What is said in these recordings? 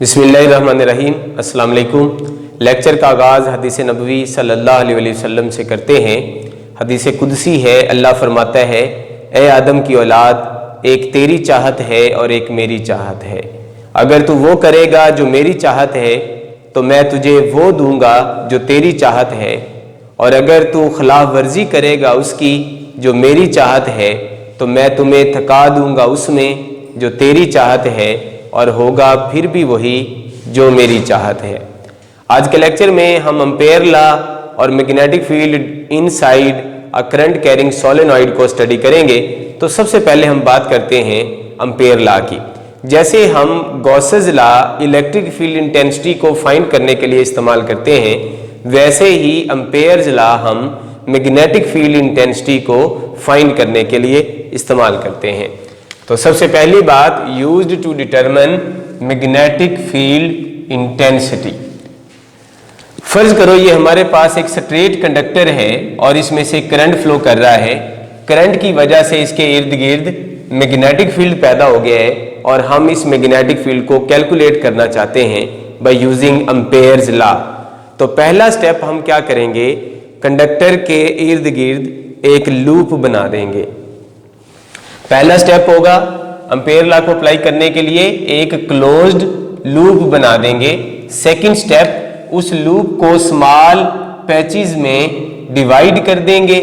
बिस्मिल्लाहिर्रहमानिर्रहीम। अस्सलाम वालेकुम। लेक्चर का आगाज़ हदीस नबवी सल्लल्लाहु अलैहि वसल्लम से करते हैं। हदीस कुदसी है, अल्लाह फरमाता है, ए आदम की औलाद, एक तेरी चाहत है और एक मेरी चाहत है। अगर तू वो करेगा जो मेरी चाहत है तो मैं तुझे वो दूंगा जो तेरी चाहत है, और अगर तू खिलाफ वर्जी करेगा उसकी जो मेरी चाहत है तो मैं तुम्हें थका दूंगा उसमें जो तेरी चाहत है, और होगा फिर भी वही जो मेरी चाहत है। आज के लेक्चर में हम एम्पेयर लॉ और magnetic field inside a current carrying solenoid को स्टडी करेंगे। तो सबसे पहले हम बात करते हैं एम्पेयर लॉ की। जैसे हम Gauss's law electric field intensity को फाइंड करने के लिए इस्तेमाल करते हैं, वैसे ही एम्पेयर्स लॉ हम मैग्नेटिक फील्ड इंटेंसिटी को फाइंड करने के लिए इस्तेमाल करते हैं। तो सबसे पहली बात, used to determine magnetic field intensity. फर्ज करो ये हमारे पास एक स्ट्रेट कंडक्टर है और इसमें से करंट फ्लो कर रहा है। करंट की वजह से इसके इर्द गिर्द मैग्नेटिक फील्ड पैदा हो गया है और हम इस मैग्नेटिक फील्ड को कैलकुलेट करना चाहते हैं बाय यूजिंग एम्पेयर्स लॉ। तो पहला स्टेप हम क्या करेंगे, कंडक्टर के इर्द गिर्द एक लूप बना देंगे। पहला स्टेप होगा एम्पेयर लॉ को अप्लाई करने के लिए एक क्लोज्ड लूप बना देंगे। सेकंड स्टेप, उस लूप को स्मॉल पैचेस में डिवाइड कर देंगे।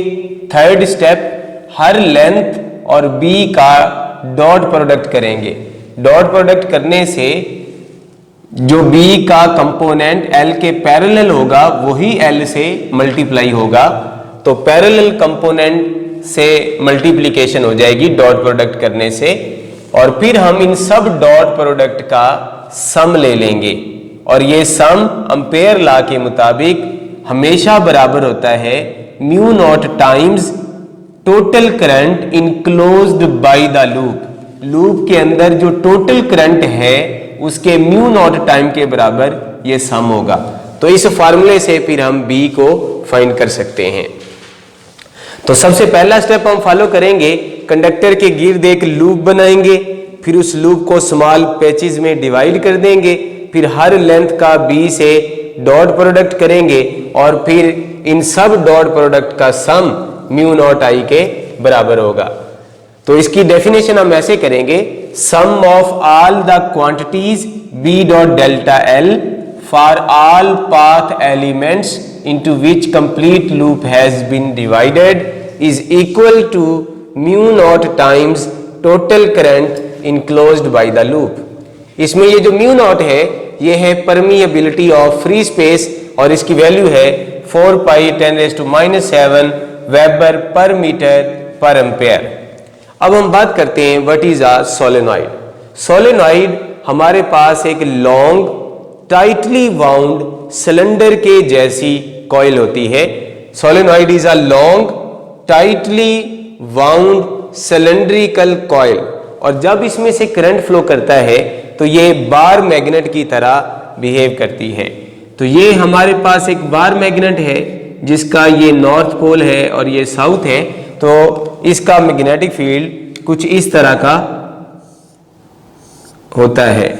थर्ड स्टेप, हर लेंथ और बी का डॉट प्रोडक्ट करेंगे। डॉट प्रोडक्ट करने से जो बी का कंपोनेंट एल के पैरेलल होगा वही एल से मल्टीप्लाई होगा, तो पैरेलल कंपोनेंट से मल्टीप्लिकेशन हो जाएगी डॉट प्रोडक्ट करने से, और फिर हम इन सब डॉट प्रोडक्ट का सम ले लेंगे, और ये सम एम्पेयर लॉ के मुताबिक हमेशा बराबर होता है mu naught times total current enclosed by the loop. Loop के अंदर जो टोटल करंट है उसके म्यू नॉट टाइम के बराबर ये सम होगा। तो इस फार्मूले से फिर हम बी को फाइंड कर सकते हैं। तो सबसे पहला स्टेप हम फॉलो करेंगे, कंडक्टर के गिर्द एक लूप बनाएंगे, फिर उस लूप को स्मॉल पैचेस में डिवाइड कर देंगे, फिर हर लेंथ का बी से डॉट प्रोडक्ट करेंगे, और फिर इन सब डॉट प्रोडक्ट का सम म्यू नॉट आई के बराबर होगा। तो इसकी डेफिनेशन हम ऐसे करेंगे, sum of all the quantities B dot delta L for all path elements into which complete loop has been divided is equal to mu naught times total current enclosed by the loop। इसमें ये जो mu naught है ये है permeability of free space, और इसकी value है 4 pi 10⁻⁷ weber per metre per ampere. अब हम बात करते हैं what is a solenoid. Solenoid हमारे पास एक लॉन्ग टाइटली वाउंड सिलेंडर के जैसी कॉइल होती है। Solenoid is a long tightly wound cylindrical coil, और जब इसमें से करंट फ्लो करता है तो ये बार मैग्नेट की तरह बिहेव करती है। तो ये हमारे पास एक बार मैग्नेट है जिसका ये नॉर्थ पोल है और ये साउथ है, तो इसका मैग्नेटिक फील्ड कुछ इस तरह का होता है।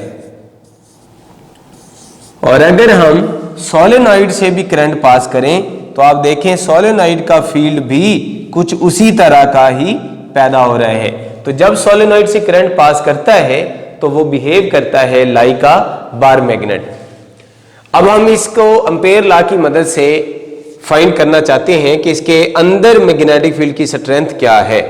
और अगर हम सोलेनॉइड से भी करंट पास करें तो आप देखें सोलेनॉइड का फील्ड भी कुछ उसी तरह का ही पैदा हो रहा है। तो जब सोलेनॉइड से करंट पास करता है तो वो बिहेव करता है लाइक अ बार मैग्नेट। अब हम इसको एम्पेयर लॉ की मदद से फाइंड करना चाहते हैं कि इसके अंदर मैग्नेटिक फील्ड की स्ट्रेंथ क्या है।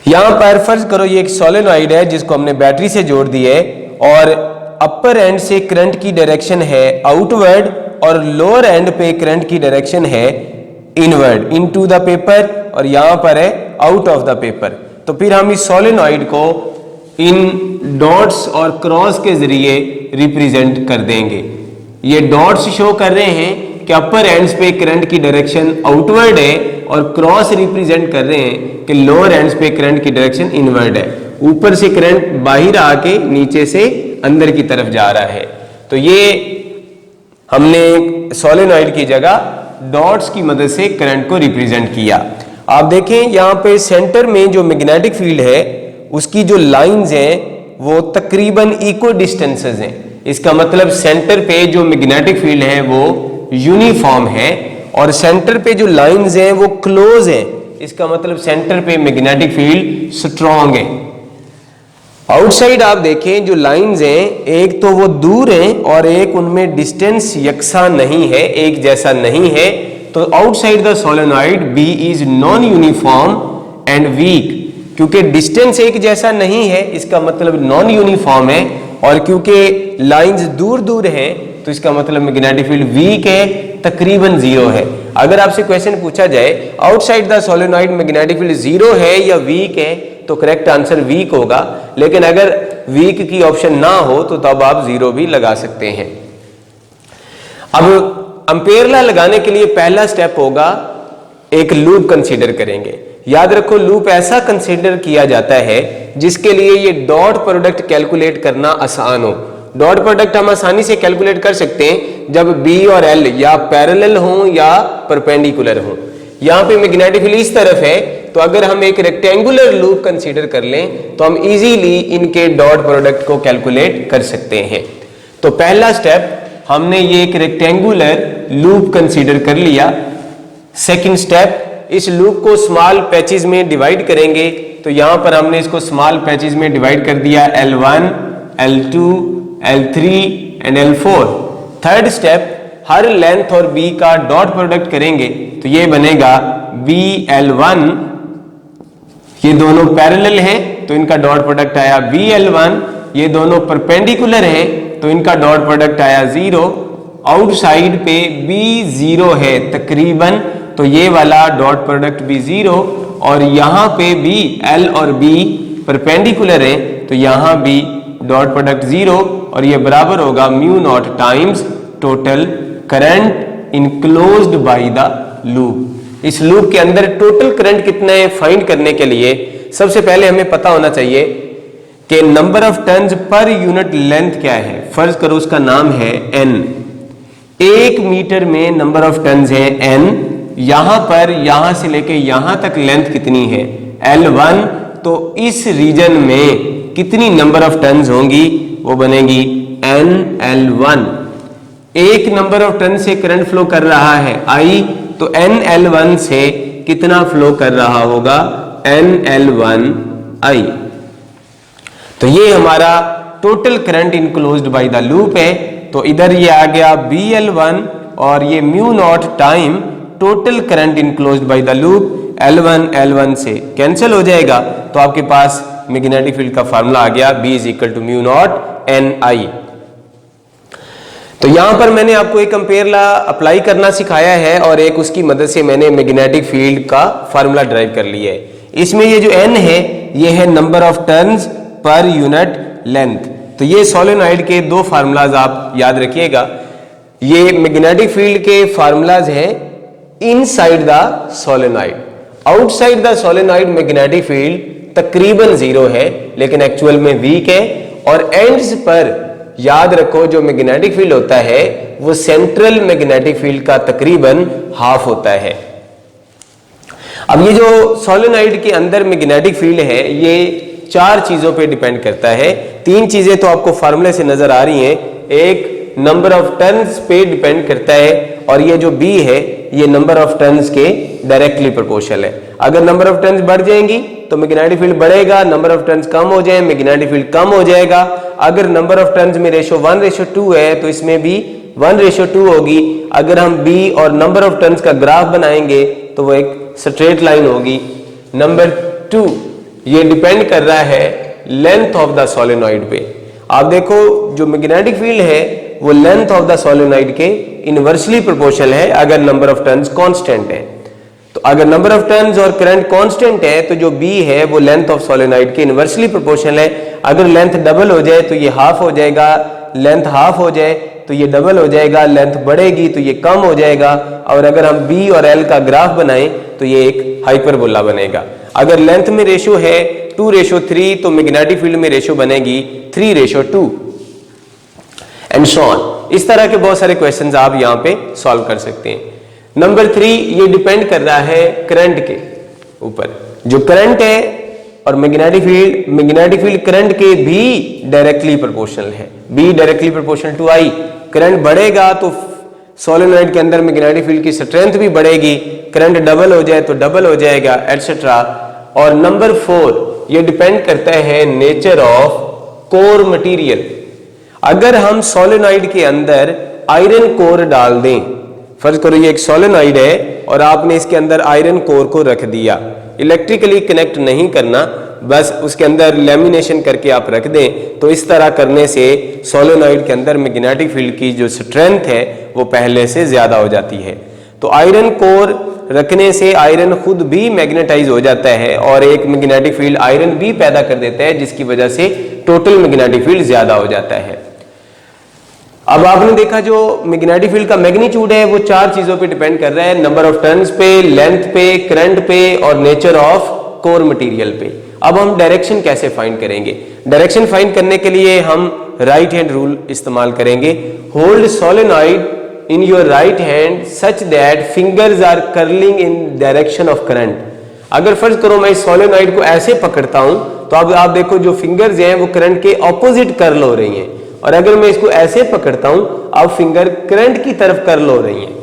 यहां पर फर्ज करो ये एक सोलेनॉइड है जिसको हमने बैटरी से जोड़ दी है, और अपर एंड से करंट की डायरेक्शन है आउटवर्ड और लोअर एंड पे करंट की डायरेक्शन है इनवर्ड इनटू द पेपर, और यहां पर है आउट ऑफ द पेपर। तो फिर हम इस सोलेनॉइड को इन डॉट्स और क्रॉस के जरिए रिप्रेजेंट कर देंगे। ये डॉट्स शो कर रहे हैं कि अपर एंड्स पे करंट की डायरेक्शन आउटवर्ड है, और क्रॉस रिप्रेजेंट कर रहे हैं कि लोअर एंड्स पे करंट की डायरेक्शन इनवर्ड है। ऊपर से करंट बाहर आके नीचे से अंदर की तरफ जा रहा है। तो ये हमने सोलेनॉइड की जगह डॉट्स की मदद से करंट को रिप्रेजेंट किया। आप देखें यहाँ पे सेंटर में जो मैग्नेटिक फील्ड है उसकी जो लाइंस हैं वो तकरीबन इक्वल डिस्टेंसेस हैं। इसका मतलब सेंटर पे जो मैग्नेटिक फील्ड है वो यूनिफॉर्म है और सेंटर पे जो लाइंस हैं वो क्लोज हैं। इसका मतलब सेंटर पे मैग्नेटिक फील्ड स्ट्रॉन्ग है। आउटसाइड आप देखें जो लाइंस हैं, एक तो वो दूर हैं और एक उनमें डिस्टेंस यकसा नहीं है, एक जैसा नहीं है। तो outside the solenoid B is non uniform and weak. क्योंकि डिस्टेंस एक जैसा नहीं है इसका मतलब नॉन यूनिफॉर्म है, और क्योंकि लाइंस दूर दूर हैं तो इसका मतलब मैग्नेटिक फील्ड वीक है, तकरीबन जीरो है। अगर आपसे क्वेश्चन पूछा जाए outside the solenoid magnetic field zero है या वीक है, तो करेक्ट आंसर वीक होगा। लेकिन अगर वीक की ऑप्शन ना हो तो तब आप जीरो भी लगा सकते हैं। अब एम्पेयर लॉ लगाने के लिए पहला स्टेप होगा, एक लूप कंसीडर करेंगे। याद रखो लूप ऐसा कंसीडर किया जाता है जिसके लिए ये डॉट प्रोडक्ट कैलकुलेट करना आसान हो। डॉट प्रोडक्ट हम आसानी से कैलकुलेट कर सकते हैं जब बी और एल या पैरेलल हों या परपेंडिकुलर हों। यहाँ पे मैग्नेटिक फील्ड इस तरफ है, तो अगर हम एक रेक्टेंगुलर लूप कंसीडर कर लें तो हम इजीली इनके डॉट प्रोडक्ट को कैलकुलेट कर सकते हैं। तो पहला स्टेप, हमने ये एक रेक्टेंगुलर लूप कंसीडर कर लिया। सेकंड स्टेप, इस लूप को स्मॉल पैचेस में डिवाइड करेंगे। तो यहां पर हमने इसको स्मॉल पैचेस में डिवाइड कर दिया, L1, L2, L3 and L4। Third step, her length और बी का डॉट प्रोडक्ट करेंगे तो ये बनेगा BL1। ये दोनों पैरेलल हैं तो इनका डॉट प्रोडक्ट आया BL1। ये दोनों परपेंडिकुलर हैं तो इनका डॉट प्रोडक्ट आया 0। आउटसाइड पे B 0 है तकरीबन, तो ये वाला डॉट प्रोडक्ट भी 0। और यहां पे भी L और B परपेंडिकुलर है तो यहां भी डॉट प्रोडक्ट 0, और ये बराबर होगा mu naught times total current enclosed by the loop. इस लूप के अंदर टोटल करंट कितना है फाइंड करने के लिए सबसे पहले हमें पता होना चाहिए कि number of turns per unit length क्या है। फर्ज करो उसका नाम है n। 1 मीटर में नंबर ऑफ टर्न्स है n। यहां पर यहां से लेके यहां तक लेंथ कितनी है L1, तो इस रीजन में कितनी नंबर ऑफ टर्न्स होंगी, वो बनेगी NL1। एक नंबर ऑफ टर्न से करंट फ्लो कर रहा है I, तो NL1 से कितना फ्लो कर रहा होगा NL1I। तो ये हमारा total current enclosed by the loop है। तो इधर ये आ गया BL1 और ये mu naught time total current enclosed by the loop. L1 से कैंसिल हो जाएगा तो आपके पास मैग्नेटिक फील्ड का फार्मूला आ गया B is equal to mu naught NI। तो यहां पर मैंने आपको एक एम्पेयर लॉ अप्लाई करना सिखाया है और एक उसकी मदद से मैंने मैग्नेटिक फील्ड का फार्मूला ड्राइव कर लिया है। इसमें ये जो n है ये है number of turns per unit length. तो ये सोलेनॉइड के दो फार्मूलाज आप याद रखिएगा। ये मैग्नेटिक फील्ड के फार्मूलाज हैं inside the solenoid. Outside the solenoid magnetic field तकरीबन 0 है लेकिन एक्चुअल में वीक है। और एंड्स पर याद रखो जो मैग्नेटिक फील्ड होता है वो सेंट्रल मैग्नेटिक फील्ड का तकरीबन हाफ होता है। अब ये जो सोलेनॉइड के अंदर मैग्नेटिक फील्ड है ये 4 चीजों पे डिपेंड करता है। 3 चीजें तो आपको फार्मूले से नजर आ रही हैं। एक नंबर ऑफ टर्न्स पे डिपेंड करता है और ये जो B है ये नंबर ऑफ टर्न्स के डायरेक्टली प्रोपोर्शनल है। अगर नंबर ऑफ टर्न्स बढ़ जाएंगी तो मैग्नेटिक फील्ड बढ़ेगा, नंबर ऑफ टर्न्स कम हो जाए मैग्नेटिक फील्ड कम हो जाएगा। अगर नंबर ऑफ टर्न्स में रेशो 1:2 है तो इसमें भी 1:2 होगी। अगर हम B और नंबर ऑफ टर्न्स का ग्राफ बनाएंगे तो वो एक स्ट्रेट लाइन होगी। नंबर 2 ये डिपेंड कर रहा है लेंथ ऑफ द सोलेनॉइड पे। आप देखो जो मैग्नेटिक फील्ड है वो लेंथ ऑफ द सोलेनॉइड के इनवर्सली प्रोपोर्शनल है अगर नंबर ऑफ टर्न्स कांस्टेंट है। तो अगर नंबर ऑफ टर्न्स और करंट कांस्टेंट है तो जो B है वो लेंथ ऑफ सोलेनॉइड के इनवर्सली प्रोपोर्शनल है। अगर लेंथ डबल हो जाए तो ये हाफ हो जाएगा, लेंथ हाफ हो जाए तो ये डबल हो जाएगा, लेंथ बढ़ेगी तो ये कम हो जाएगा। और अगर हम B और L का ग्राफ बनाएं तो ये एक हाइपरबोला बनेगा। अगर लेंथ में रेशो है 2:3 तो मैग्नेटिक फील्ड में रेशो बनेगी 3:2 एंड सो ऑन। इस तरह के बहुत सारे क्वेश्चंस आप यहाँ पे सॉल्व कर सकते हैं। नंबर 3 ये डिपेंड कर रहा है करंट के ऊपर। जो करंट है और मैग्नेटिक फील्ड करंट के भी डायरेक्टली प्रोपोर्शनल है, B directly proportional to I. Current बढ़ेगा तो सोलेनॉइड के अंदर मैग्नेटिक फील्ड की स्ट्रेंथ भी बढ़ेगी, करंट डबल हो जाए तो डबल हो जाएगा, एटसेट्रा। और नंबर 4, ये डिपेंड करता है नेचर ऑफ कोर मटेरियल। अगर हम सोलेनॉइड के अंदर आयरन कोर डाल दें, फर्ज करो ये एक सोलेनॉइड है और आपने इसके अंदर आयरन कोर को रख दिया, इलेक्ट्रिकली कनेक्ट नहीं करना, बस उसके अंदर लेमिनेशन करके आप रख दें, तो इस तरह करने से सोलेनॉइड के अंदर मैग्नेटिक फील्ड की जो स्ट्रेंथ है वो पहले से ज्यादा हो जाती है। तो आयरन कोर रखने से आयरन खुद भी मैग्नेटाइज हो जाता है और एक मैग्नेटिक फील्ड आयरन भी पैदा कर देता है, जिसकी वजह से टोटल मैग्नेटिक फील्ड ज्यादा हो जाता है। अब आपने देखा जो मैग्नेटिक फील्ड का मैग्नीट्यूड है वो 4 चीजों पे डिपेंड कर रहा है, नंबर ऑफ टर्न्स पे, लेंथ पे, करंट पे और नेचर ऑफ कोर मटेरियल पे। अब हम डायरेक्शन कैसे फाइंड करेंगे? डायरेक्शन फाइंड करने के लिए हम राइट हैंड रूल इस्तेमाल करेंगे। Hold solenoid in your right hand such that fingers are curling in direction of current. अगर फर्ज करो मैं इस सोलेनॉइड को ऐसे पकड़ता हूं तो अब आप देखो जो फिंगर्स हैं वो करंट के ऑपोजिट कर्ल हो रही हैं, और अगर मैं इसको ऐसे पकड़ता हूं अब फिंगर करंट की तरफ कर्ल हो रही हैं।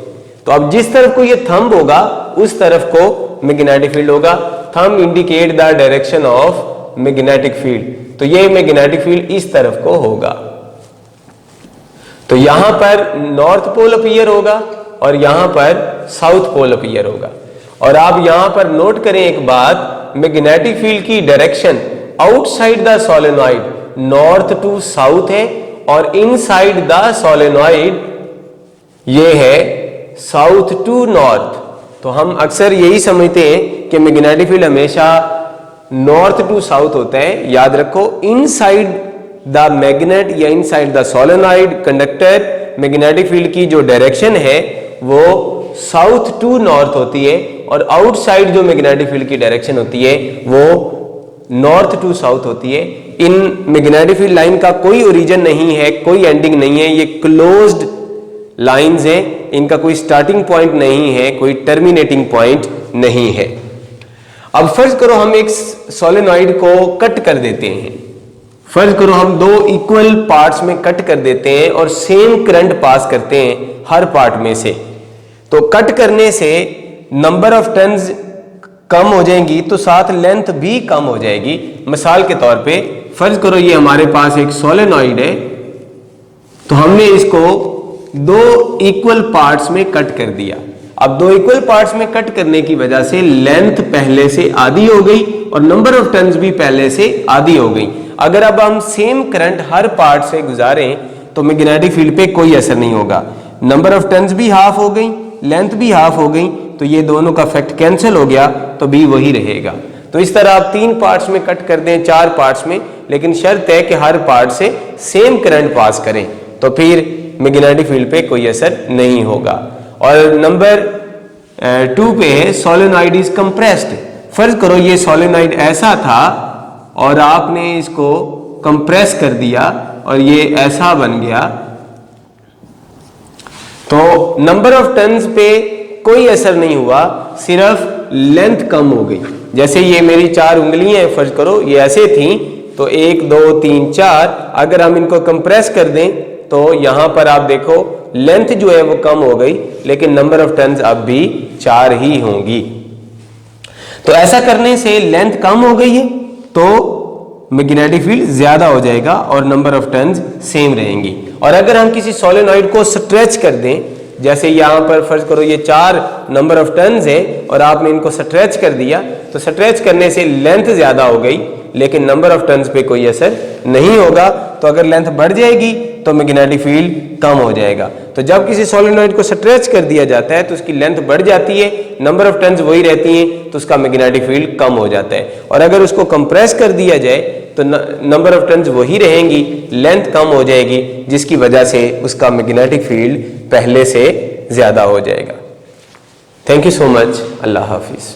तो अब जिस तरफ को ये थंब होगा उस तरफ को मैग्नेटिक फील्ड होगा। Thumb indicate the direction of magnetic field, तो ये मैग्नेटिक फील्ड इस तरफ को होगा। तो यहां पर नॉर्थ पोल अपीयर होगा और यहां पर साउथ पोल अपीयर होगा। और आप यहां पर नोट करें एक बात, मैग्नेटिक फील्ड की direction outside the solenoid north to south है और इनसाइड द सोलेनॉइड ये है साउथ टू नॉर्थ। तो हम अक्सर यही समझते हैं कि मैग्नेटिक फील्ड हमेशा नॉर्थ टू साउथ होता है। याद रखो, इनसाइड द मैग्नेट या inside the solenoid conductor magnetic field की जो डायरेक्शन है वो साउथ टू नॉर्थ होती है और आउटसाइड जो मैग्नेटिक फील्ड की डायरेक्शन होती है वो नॉर्थ टू साउथ होती है। इन मैग्नेटिक फील्ड लाइन का कोई ओरिजिन नहीं है, कोई एंडिंग नहीं है, ये क्लोज्ड लाइंस हैं, इनका कोई स्टार्टिंग पॉइंट नहीं है, कोई टर्मिनेटिंग पॉइंट नहीं है। अब फर्ज करो हम एक सोलेनॉइड को कट कर देते हैं, फर्ज करो हम 2 इक्वल पार्ट्स में कट कर देते हैं और सेम करंट पास करते हैं हर पार्ट में से। तो कट करने से नंबर ऑफ टर्न्स कम हो जाएंगी तो साथ लेंथ भी कम हो जाएगी। मिसाल के तौर पे फर्ज करो ये हमारे पास एक सोलेनॉइड है, तो हमने इसको 2 इक्वल पार्ट्स में कट कर दिया। अब 2 इक्वल पार्ट्स में कट करने की वजह से लेंथ पहले से आधी हो गई और नंबर ऑफ टर्न्स भी पहले से आधी हो गई। अगर अब हम सेम करंट हर पार्ट से गुजारें तो मैग्नेटिक फील्ड पे कोई असर नहीं होगा, नंबर ऑफ टर्न्स भी हाफ हो गई, लेंथ भी हाफ हो गई, तो ये दोनों का फैक्ट कैंसिल हो गया, तो भी वही रहेगा। तो इस तरह आप 3 पार्ट्स में कट कर दें, 4 पार्ट्स में, लेकिन शर्त है कि हर पार्ट से सेम करंट पास करें, तो फिर मैग्नेटिक फील्ड पे कोई असर नहीं होगा। और नंबर 2 पे है सोलेनॉइड इज कंप्रेस्ड। फर्ज करो ये सोलेनॉइड ऐसा था और आपने इसको कंप्रेस कर दिया और ये ऐसा बन गया, तो नंबर ऑफ टर्न्स पे कोई असर नहीं हुआ, सिर्फ लेंथ कम हो गई। जैसे ये मेरी 4 उंगलियां हैं, फर्ज करो ये ऐसे थी, तो 1 2 3 4, अगर हम इनको कंप्रेस कर दें तो यहां पर आप देखो लेंथ जो है वो कम हो गई, लेकिन नंबर ऑफ टर्न्स अब भी 4 ही होंगी। तो ऐसा करने से लेंथ कम हो गई है तो मैग्नेटिक फील्ड ज्यादा हो जाएगा और नंबर ऑफ टर्न्स सेम रहेंगी। और अगर हम किसी सोलेनॉइड को स्ट्रेच कर दें, जैसे यहां पर फर्ज करो ये 4 नंबर ऑफ टर्न्स है और आपने इनको स्ट्रेच कर दिया, तो स्ट्रेच करने से लेंथ ज्यादा हो गई लेकिन नंबर ऑफ टर्न्स पे कोई असर नहीं होगा। तो अगर लेंथ बढ़ जाएगी तो मैग्नेटिक फील्ड कम हो जाएगा। तो जब किसी सोलेनॉइड को स्ट्रेच कर दिया जाता है तो उसकी लेंथ बढ़ जाती है, नंबर ऑफ टर्न्स वही रहती हैं, तो उसका मैग्नेटिक फील्ड कम हो जाता है। और अगर उसको कंप्रेस कर दिया जाए तो नंबर ऑफ टर्न्स वही रहेंगी, लेंथ कम हो जाएगी, जिसकी वजह से उसका मैग्नेटिक फील्ड पहले से ज्यादा हो जाएगा। Thank you so much. Allah Hafiz.